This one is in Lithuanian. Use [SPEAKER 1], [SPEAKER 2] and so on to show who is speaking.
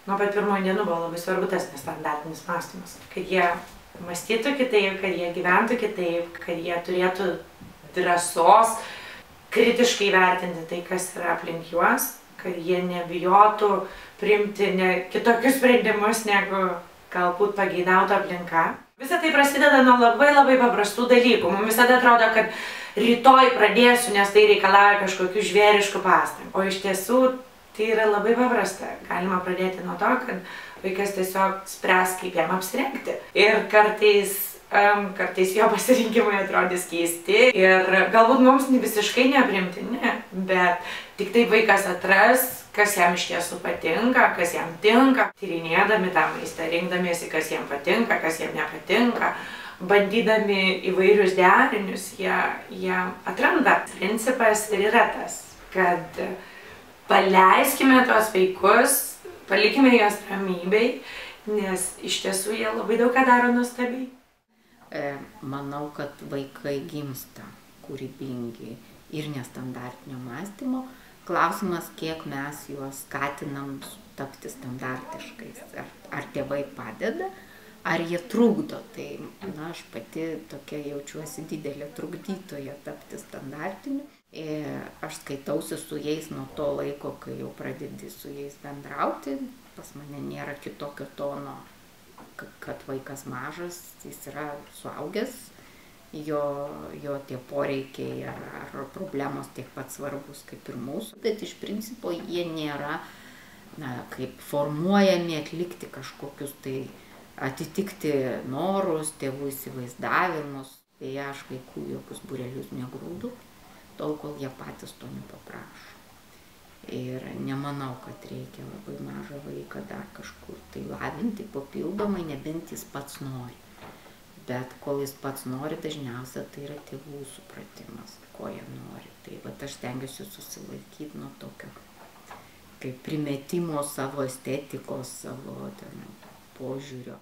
[SPEAKER 1] nuo pat pirmųjų dienų buvo labai svarbu tas nestandartinis mąstymas. Kad jie mąstytų kitaip, kad jie gyventų kitaip, kad jie turėtų drąsos kritiškai vertinti tai, kas yra aplink juos, kad jie nebijotų priimti kitokius sprendimus, negu galbūt pageidautų aplinka. Visa tai prasideda nuo labai paprastų dalykų. Mums visada atrodo, kad rytoj pradėsiu, nes tai reikalauja kažkokių žvėriškų pastangų. O iš tiesų tai yra labai paprasta. Galima pradėti nuo to, kad vaikas tiesiog spręs, kaip jam apsirengti. Ir kartais jo pasirinkimai atrodys keisti ir galbūt mums visiškai nepriimtini, bet tik taip vaikas atras, kas jam iš tiesų patinka, kas jam tinka. Tyrinėdami tą maistą, rinkdamiesi, kas jam patinka, kas jam nepatinka, bandydami įvairius derinius, jie atranda. Principas ir yra tas, kad paleiskime tuos vaikus, palikime juos ramybei, nes iš tiesų jie labai daug ką daro nuostabiai.
[SPEAKER 2] Manau, kad vaikai gimsta kūrybingi ir nestandartinio mąstymo. Klausimas, kiek mes juos skatinam tapti standartiškais. Ar tėvai padeda, ar jie trukdo. Tai aš pati tokia jaučiuosi didelė trukdytoja tapti standartiniu. Aš skaitausi su jais nuo to laiko, kai jau pradedi su jais bendrauti. Pas mane nėra kitokio tono, kad vaikas mažas, jis yra suaugęs, jo tie poreikiai ar problemos tiek pat svarbus kaip ir mūsų, bet iš principo jie nėra kaip formuojami atlikti kažkokius tai atitikti norus, tėvų įsivaizdavimus. Tai aš vaikų jokius būrelius negrūdu, tol kol jie patys to nepaprašo. Ir nemanau, kad reikia labai mažą vaiką dar kažkur tai lavinti papildomai, nebent jis pats nori. Bet kol jis pats nori, dažniausia tai yra tėvų supratimas, ko jie nori. Tai aš stengiuosi susilaikyti nuo tokio kaip primetimo savo estetikos, savo požiūrio.